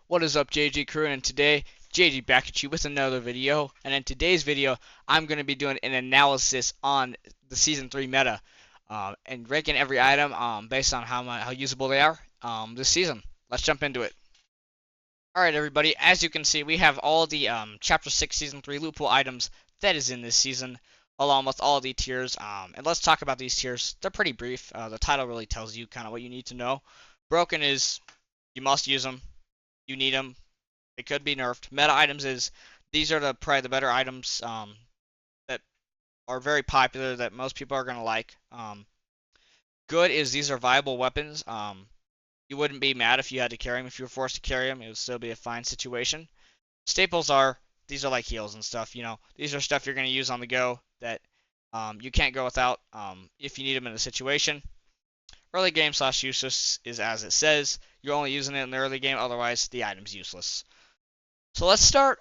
What is up, JG Crew? And today, JG back at you with another video. And in today's video, I'm going to be doing an analysis on the Season 3 meta and ranking every item based on how usable they are this season. Let's jump into it. Alright, everybody, as you can see, we have all the Chapter 6 Season 3 loot pool items that is in this season, along with all the tiers. And let's talk about these tiers. They're pretty brief. The title really tells you kind of what you need to know. Broken is you must use them. You need them. They could be nerfed. Meta items is these are probably the better items that are very popular that most people are gonna like. Good is these are viable weapons. You wouldn't be mad if you had to carry them. If you were forced to carry them, it would still be a fine situation. Staples are these are like heals and stuff. You know, these are stuff you're gonna use on the go that you can't go without if you need them in a situation. Early game / useless is as it says. You're only using it in the early game, otherwise the item's useless. So let's start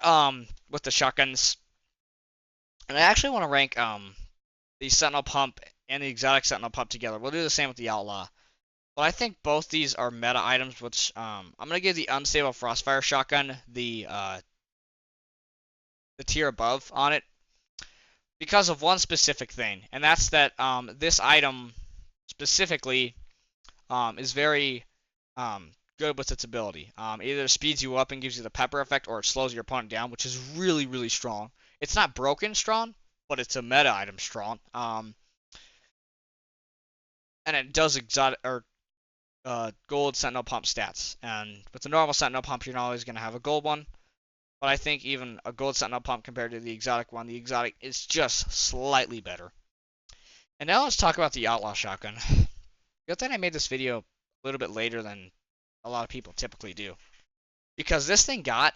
with the shotguns. And I actually want to rank the Sentinel Pump and the Exotic Sentinel Pump together. We'll do the same with the Outlaw. But I think both these are meta items, which I'm going to give the Unstable Frostfire Shotgun the tier above on it because of one specific thing. And that's that this item specifically is very good with its ability. Either speeds you up and gives you the pepper effect, or it slows your opponent down, which is really, really strong. It's not broken strong, but it's a meta item strong. And it does exotic or gold Sentinel Pump stats. And with the normal Sentinel Pump, you're not always going to have a gold one. But I think even a gold Sentinel Pump compared to the exotic one, the exotic is just slightly better. And now let's talk about the Outlaw Shotgun. Good thing I made this video a little bit later than a lot of people typically do, because this thing got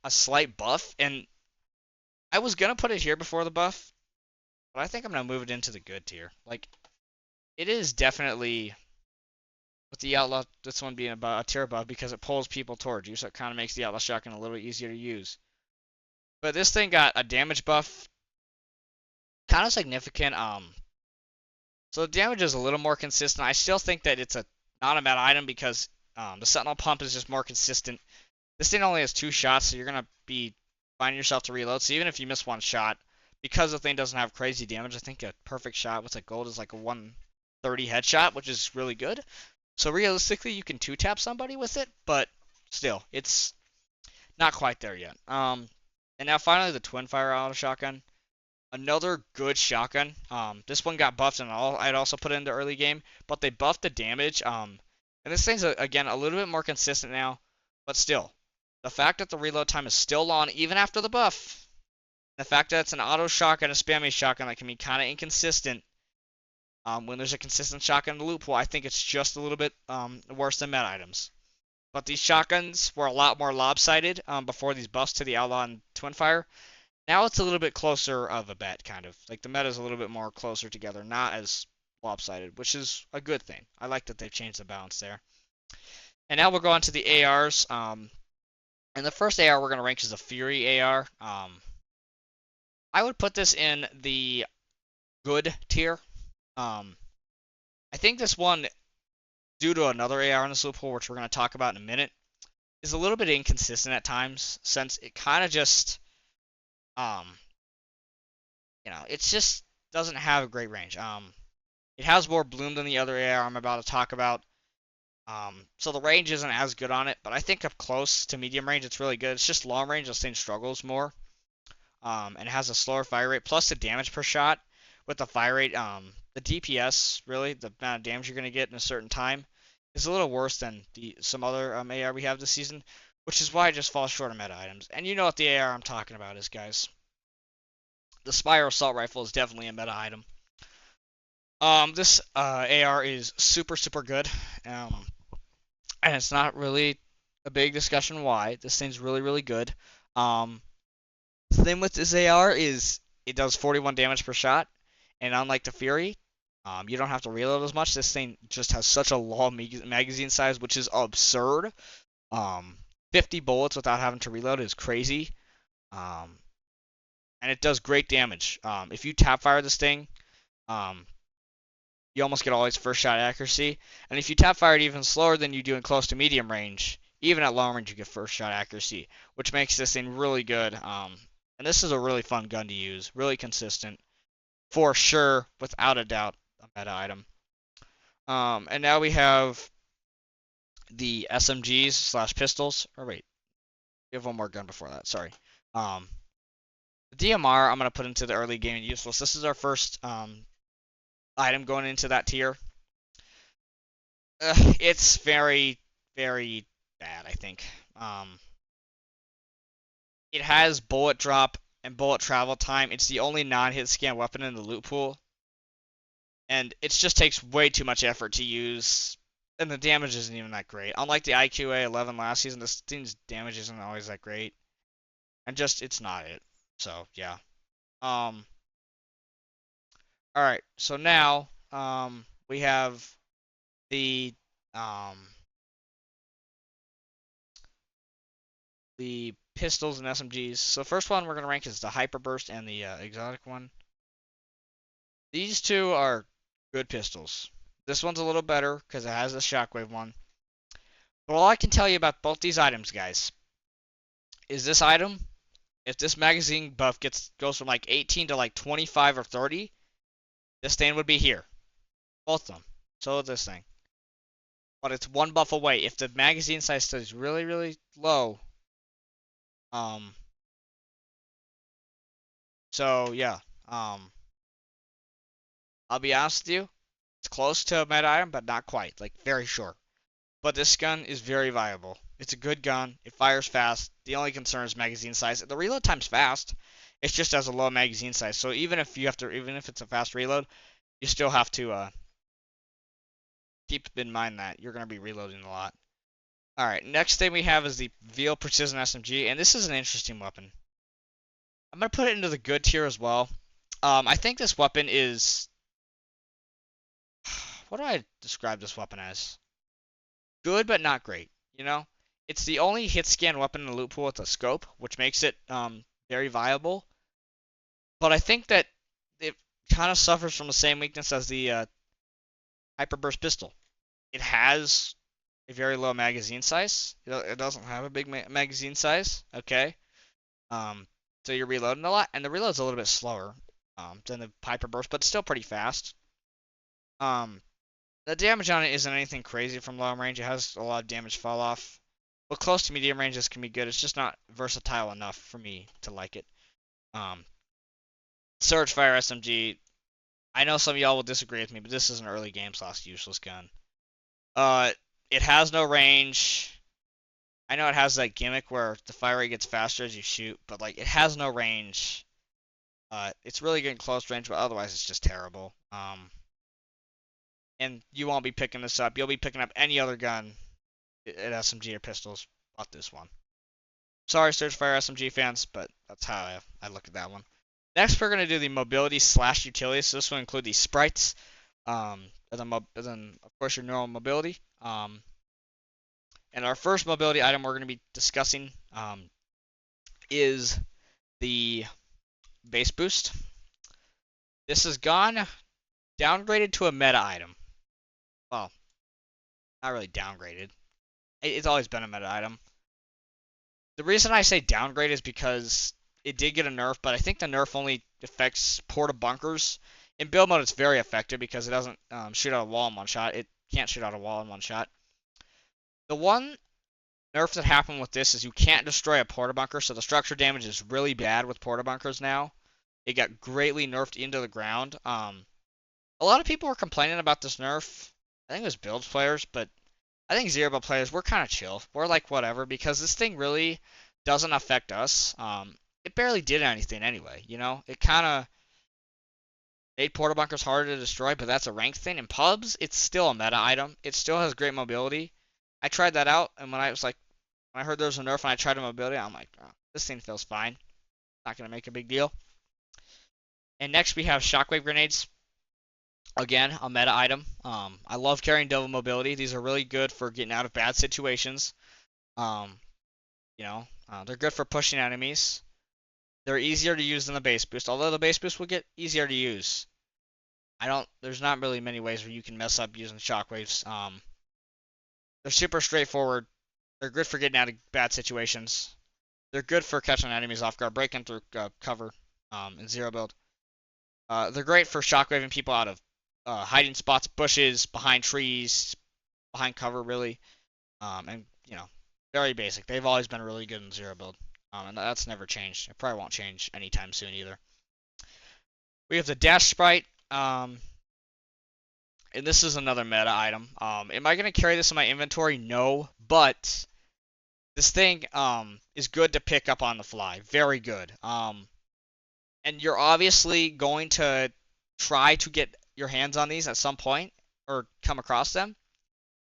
a slight buff, and I was gonna put it here before the buff, but I think I'm gonna move it into the good tier. Like, it is definitely, with the Outlaw, this one being about a tier above, because it pulls people towards you, so it kind of makes the Outlaw Shotgun a little bit easier to use. But this thing got a damage buff, kind of significant. So the damage is a little more consistent. I still think that it's not a meta item because the Sentinel Pump is just more consistent. This thing only has 2 shots, so you're going to be finding yourself to reload. So even if you miss 1 shot, because the thing doesn't have crazy damage, I think a perfect shot with a gold is like a 130 headshot, which is really good. So realistically, you can 2-tap somebody with it, but still, it's not quite there yet. And now finally, the Twinfire Auto Shotgun. Another good shotgun. This one got buffed, and I'd also put it into early game, but they buffed the damage. And this thing's again a little bit more consistent now, but still, the fact that the reload time is still long even after the buff, the fact that it's an auto shotgun, a spammy shotgun that can be kind of inconsistent. When there's a consistent shotgun in the loot pool, I think it's just a little bit worse than meta items. But these shotguns were a lot more lopsided before these buffs to the Outlaw and Twinfire. Now it's a little bit closer of a bet, kind of. Like, the meta is a little bit more closer together, not as lopsided, which is a good thing. I like that they've changed the balance there. And now we'll go on to the ARs. And the first AR we're going to rank is the Fury AR. I would put this in the good tier. I think this one, due to another AR in this loop pool, which we're going to talk about in a minute, is a little bit inconsistent at times, since it kind of just... it just doesn't have a great range. It has more bloom than the other AR I'm about to talk about. So the range isn't as good on it, but I think up close to medium range, it's really good. It's just long range, this thing struggles more. And it has a slower fire rate, plus the damage per shot with the fire rate. The DPS, really, the amount of damage you're going to get in a certain time, is a little worse than some other AR we have this season, which is why it just falls short of meta items. And you know what the AR I'm talking about is, guys. The Spiral Assault Rifle is definitely a meta item. This AR is super, super good. And it's not really a big discussion why. This thing's really, really good. The thing with this AR is it does 41 damage per shot. And unlike the Fury, you don't have to reload as much. This thing just has such a long magazine size, which is absurd. 50 bullets without having to reload is crazy. And it does great damage. If you tap fire this thing, you almost get always first shot accuracy. And if you tap fire it even slower than you do in close to medium range, Even at long range, you get first shot accuracy, which makes this thing really good. And this is a really fun gun to use, really consistent, for sure, without a doubt, a meta item. And now we have the SMGs slash pistols. Or wait, we have one more gun before that. Sorry. The DMR I'm gonna put into the early game and useless. This is our first item going into that tier. It's very, very bad, I think. It has bullet drop and bullet travel time. It's the only non-hit scan weapon in the loot pool. And it just takes way too much effort to use. And the damage isn't even that great. Unlike the IQA 11 last season, this thing's damage isn't always that great. And just, it's not it. So, yeah. Alright, so now, we have the, the pistols and SMGs. So first one we're going to rank is the Hyperburst and the exotic one. These two are good pistols. This one's a little better because it has the Shockwave one. But all I can tell you about both these items, guys, is this item, if this magazine buff goes from like 18 to like 25 or 30, this thing would be here. Both of them. So is this thing. But it's one buff away. If the magazine size stays really, really low, so yeah, I'll be honest with you, it's close to a meta item, but not quite, like very short. But this gun is very viable. It's a good gun. It fires fast. The only concern is magazine size. The reload time's fast. It's just as a low magazine size. So even if it's a fast reload, you still have to keep in mind that you're going to be reloading a lot. All right, next thing we have is the Veal Precision SMG, and this is an interesting weapon. I'm going to put it into the good tier as well. I think this weapon is... What do I describe this weapon as? Good, but not great, you know? It's the only hit scan weapon in the loot pool with a scope, which makes it very viable. But I think that it kind of suffers from the same weakness as the Hyperburst pistol. It has a very low magazine size. It doesn't have a big magazine size, okay? So you're reloading a lot, and the reload's a little bit slower than the Hyperburst, but still pretty fast. The damage on it isn't anything crazy from long range. It has a lot of damage fall off. But close to medium range, this can be good. It's just not versatile enough for me to like it. Surge Fire SMG. I know some of y'all will disagree with me, but this is an early game / useless gun. It has no range. I know it has that gimmick where the fire rate gets faster as you shoot, but like it has no range. It's really good in close range, but otherwise it's just terrible. And you won't be picking this up. You'll be picking up any other gun at SMG or pistols, but this one. Sorry, Surge Fire SMG fans, but that's how I look at that one. Next, we're going to do the mobility / utility. So this will include the sprites, and then of course your normal mobility. And our first mobility item we're going to be discussing is the base boost. This has gone downgraded to a meta item. Well, not really downgraded. It's always been a meta item. The reason I say downgrade is because it did get a nerf, but I think the nerf only affects porta bunkers. In build mode, it's very effective because it doesn't shoot out a wall in one shot. It can't shoot out a wall in one shot. The one nerf that happened with this is you can't destroy a porta bunker, so the structure damage is really bad with porta bunkers now. It got greatly nerfed into the ground. A lot of people were complaining about this nerf. I think it was build players, but I think zero build players, we're kind of chill. We're like, whatever, because this thing really doesn't affect us. It barely did anything anyway, you know? It kind of made porta bunkers harder to destroy, but that's a ranked thing. In pubs, it's still a meta item. It still has great mobility. I tried that out, and when I heard there was a nerf and I tried a mobility, I'm like, oh, this thing feels fine. Not going to make a big deal. And next we have shockwave grenades. Again, a meta item. I love carrying double mobility. These are really good for getting out of bad situations. They're good for pushing enemies. They're easier to use than the base boost, although the base boost will get easier to use. There's not really many ways where you can mess up using shockwaves. They're super straightforward. They're good for getting out of bad situations. They're good for catching enemies off guard, breaking through cover in zero build. They're great for shockwaving people out of hiding spots, bushes, behind trees, behind cover, really. And, very basic. They've always been really good in zero build. And that's never changed. It probably won't change anytime soon either. We have the dash sprite. And this is another meta item. Am I going to carry this in my inventory? No. But this thing is good to pick up on the fly. Very good. And you're obviously going to try to get your hands on these at some point or come across them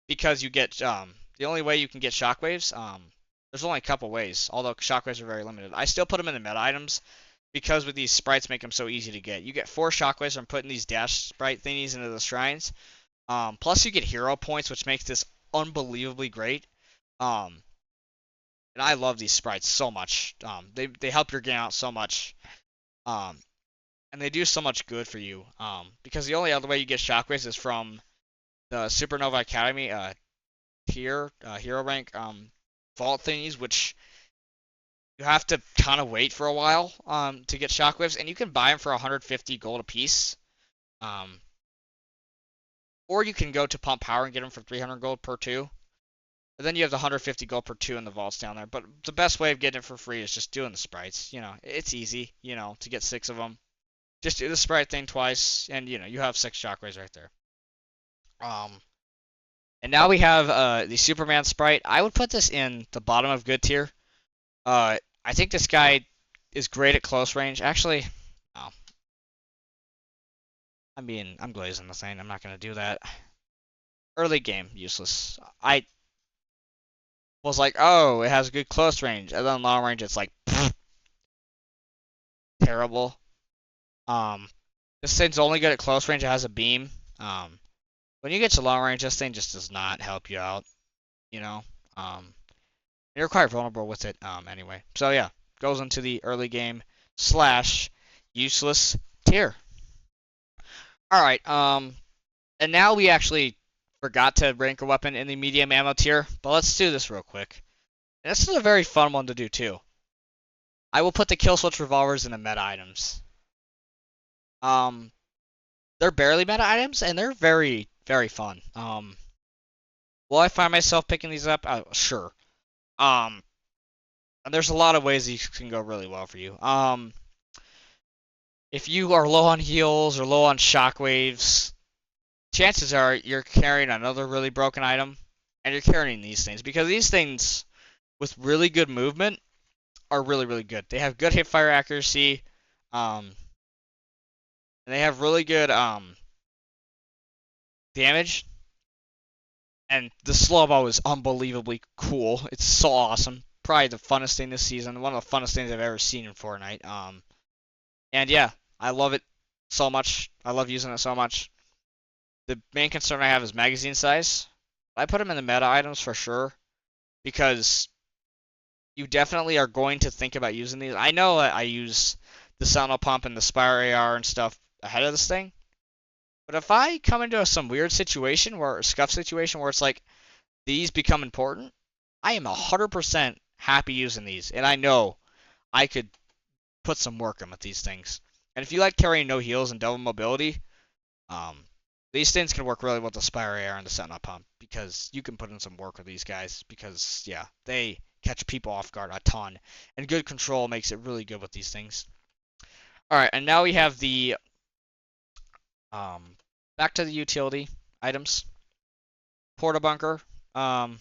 because you get the only way you can get shockwaves. There's only a couple ways, although shockwaves are very limited. I still put them in the meta items because with these sprites make them so easy to get. You get 4 shockwaves from putting these dash sprite thingies into the shrines. Plus you get hero points, which makes this unbelievably great. And I love these sprites so much. They help your game out so much. And they do so much good for you. Because the only other way you get shockwaves is from the Supernova Academy hero rank vault thingies, which you have to kind of wait for a while to get shockwaves, and you can buy them for 150 gold a piece. Or you can go to Pump Power and get them for 300 gold per 2. And then you have the 150 gold per 2 in the vaults down there. But the best way of getting it for free is just doing the sprites. It's easy, to get 6 of them. Just do the sprite thing twice, and you have 6 shockwaves right there. And now we have the Superman sprite. I would put this in the bottom of good tier. I think this guy is great at close range. Actually, no. I'm glazing the thing. I'm not gonna do that. Early game, useless. I was like, oh, it has good close range, and then long range, it's like terrible. This thing's only good at close range. It has a beam. When you get to long range, this thing just does not help you out. You're quite vulnerable with it anyway. So yeah, goes into the early game / useless tier. All right. And now we actually forgot to rank a weapon in the medium ammo tier, but let's do this real quick. And this is a very fun one to do too. I will put the kill switch revolvers in the meta items. They're barely meta items, and they're very, very fun. Will I find myself picking these up? Sure. And there's a lot of ways these can go really well for you. If you are low on heals or low on shockwaves, chances are you're carrying another really broken item, and you're carrying these things because these things with really good movement are really, really good. They have good hipfire accuracy, and they have really good damage. And the slow bow is unbelievably cool. It's so awesome. Probably the funnest thing this season. One of the funnest things I've ever seen in Fortnite. And yeah, I love it so much. I love using it so much. The main concern I have is magazine size. I put them in the meta items for sure because you definitely are going to think about using these. I know that I use the Sentinel Pump and the Spire AR and stuff ahead of this thing. But if I come into some weird situation or a scuff situation where it's like these become important, I am 100% happy using these. And I know I could put some work in with these things. And if you like carrying no heals and double mobility, these things can work really well with the Spire AR and the Sentinel Pump because you can put in some work with these guys because, yeah, they catch people off guard a ton. And good control makes it really good with these things. Alright, and now we have the back to the utility items. Porta bunker. I'll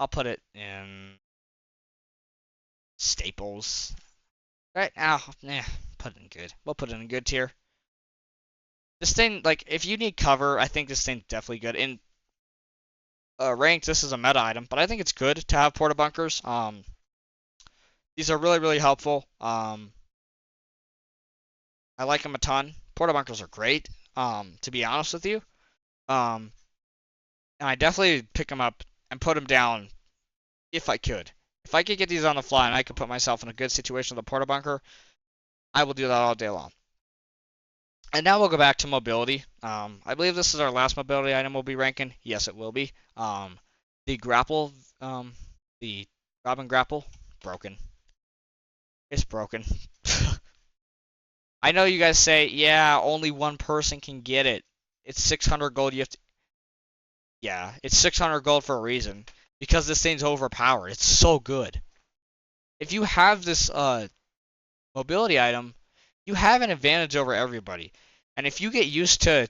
put it in staples. Right now, put it in good. We'll put it in good tier. This thing, like, if you need cover, I think this thing's definitely good. In ranked, this is a meta item, but I think it's good to have porta bunkers. These are really, really helpful. I like them a ton. Porta bunkers are great, to be honest with you. And I definitely pick them up and put them down if I could. If I could get these on the fly and I could put myself in a good situation with a porta bunker, I will do that all day long. And now we'll go back to mobility. I believe this is our last mobility item we'll be ranking. Yes, it will be. The grapple, the Robin grapple, broken. It's broken. I know you guys say, yeah, only one person can get it. It's 600 gold. You have to. Yeah, it's 600 gold for a reason. Because this thing's overpowered. It's so good. If you have this mobility item, you have an advantage over everybody. And if you get used to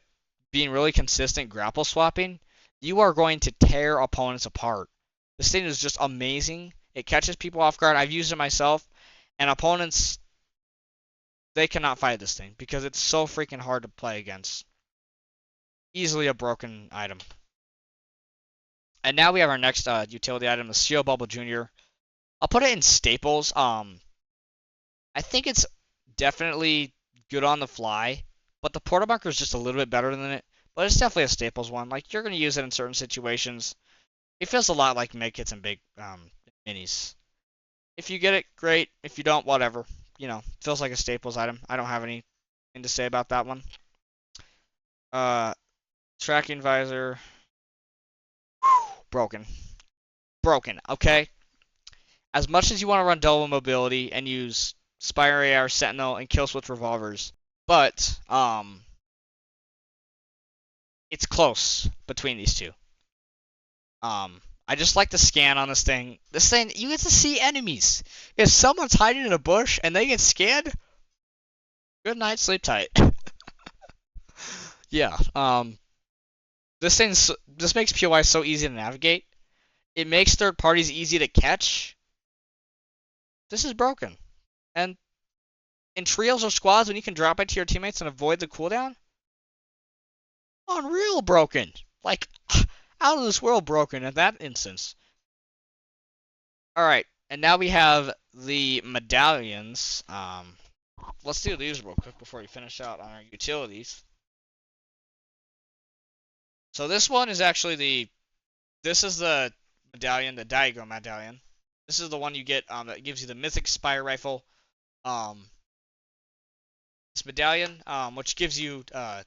being really consistent grapple swapping, you are going to tear opponents apart. This thing is just amazing. It catches people off guard. I've used it myself, and opponents, they cannot fight this thing because it's so freaking hard to play against. Easily a broken item. And now we have our next utility item, the Steel Bubble Junior. I'll put it in staples. I think it's definitely good on the fly, but the Porta Bunker is just a little bit better than it. But it's definitely a staples one. Like, you're going to use it in certain situations. It feels a lot like medkits and big minis. If you get it, great. If you don't, whatever. You know, feels like a staples item. I don't have anything to say about that one. Uh, Tracking visor. Broken. Broken, okay? As much as you want to run double mobility and use Spire AR, Sentinel, and Kill Switch revolvers, but it's close between these two. I just like the scan on this thing. This thing, you get to see enemies. If someone's hiding in a bush and they get scanned, good night, sleep tight. Yeah. This makes POI so easy to navigate. It makes third parties easy to catch. This is broken. And in trios or squads, when you can drop it to your teammates and avoid the cooldown, unreal broken. Like, out of this world broken in that instance. Alright, and now we have the medallions. Let's do these real quick before we finish out on our utilities. So this one is actually this is the medallion, the Daigo medallion. This is the one you get that gives you the Mythic Spire Rifle. This medallion, which gives you a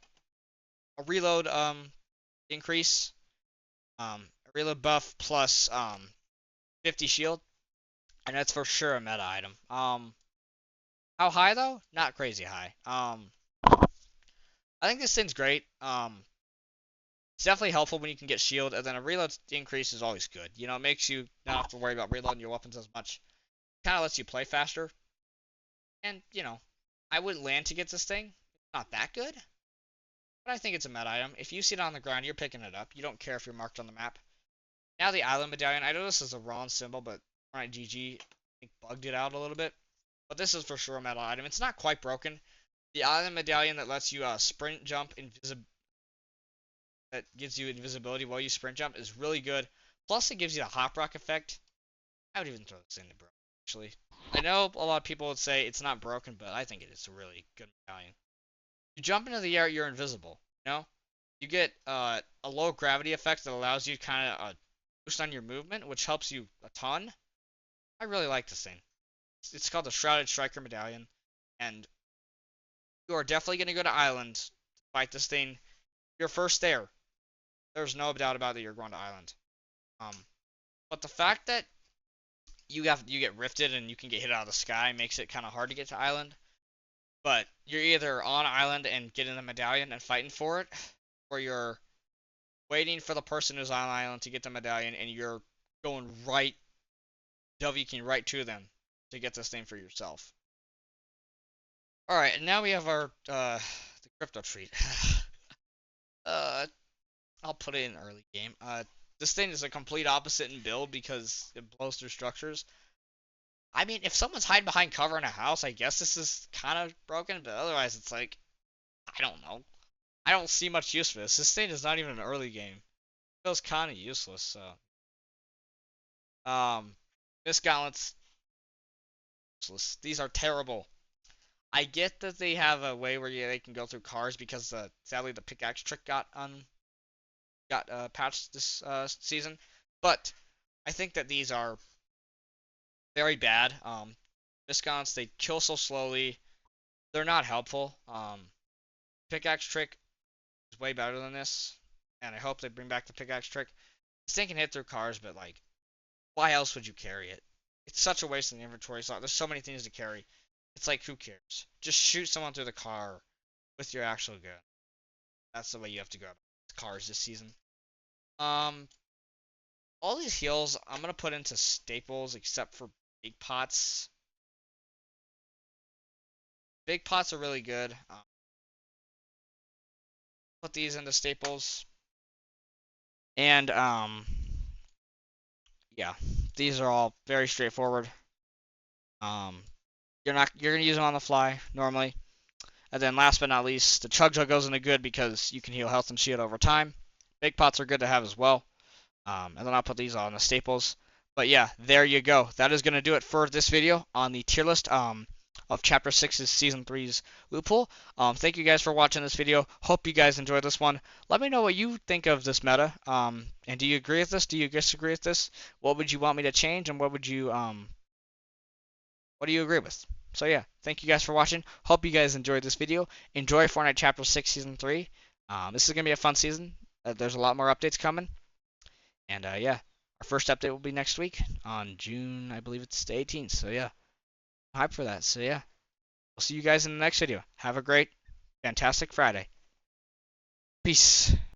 reload increase, a reload buff plus 50 shield, and that's for sure a meta item. How high though? Not crazy high. I think this thing's great. It's definitely helpful when you can get shield, and then a reload increase is always good. You know, it makes you not have to worry about reloading your weapons as much. Kind of lets you play faster. And, you know, I wouldn't land to get this thing. It's not that good. But I think it's a meta item. If you see it on the ground, you're picking it up. You don't care if you're marked on the map. Now the island medallion. I know this is a wrong symbol, but Fortnite GG I think bugged it out a little bit. But this is for sure a meta item. It's not quite broken. The island medallion that lets you sprint jump that gives you invisibility while you sprint jump is really good. Plus it gives you the hop rock effect. I would even throw this in the bro, actually. I know a lot of people would say it's not broken, but I think it is a really good medallion. You jump into the air, you're invisible. You know, you get a low gravity effect that allows you kind of boost on your movement, which helps you a ton. I really like this thing. It's called the Shrouded Striker Medallion, and you are definitely going to go to Island to fight this thing. You're first there. There's no doubt about it. You're going to Island. Um, but the fact that you get rifted and you can get hit out of the sky makes it kind of hard to get to Island. But you're either on Island and getting the medallion and fighting for it, or you're waiting for the person who's on Island to get the medallion and you're going right, W keying right to them to get this thing for yourself. Alright, and now we have our the crypto treat. I'll put it in early game. This thing is a complete opposite in build because it blows through structures. I mean, if someone's hiding behind cover in a house, I guess this is kind of broken, but otherwise it's like, I don't know. I don't see much use for this. This thing is not even an early game. It feels kind of useless, so. Miss Gauntlets, useless. These are terrible. I get that they have a way where they can go through cars because sadly the pickaxe trick got patched this season, but I think that these are very bad. Miscounts, they kill so slowly. They're not helpful. Pickaxe trick is way better than this, and I hope they bring back the pickaxe trick. This thing can hit through cars, but like, why else would you carry it? It's such a waste of the inventory slot. There's so many things to carry. It's like, who cares? Just shoot someone through the car with your actual gun. That's the way you have to go about cars this season. Um, all these heals I'm gonna put into staples except for big pots. Big pots are really good. Put these into staples, and yeah, these are all very straightforward. Um, you're gonna use them on the fly normally. And then last but not least, the Chug Jug goes into good because you can heal health and shield over time. Big pots are good to have as well. And then I'll put these on the staples. But yeah, there you go. That is going to do it for this video on the tier list of Chapter 6's Season 3's Loophole. Thank you guys for watching this video. Hope you guys enjoyed this one. Let me know what you think of this meta. And do you agree with this? Do you disagree with this? What would you want me to change? And what do you agree with? So yeah, thank you guys for watching. Hope you guys enjoyed this video. Enjoy Fortnite Chapter 6 Season 3. This is going to be a fun season. There's a lot more updates coming. And yeah, our first update will be next week on June, I believe it's the 18th. So yeah, I'm hyped for that. So yeah, we'll see you guys in the next video. Have a great, fantastic Friday. Peace.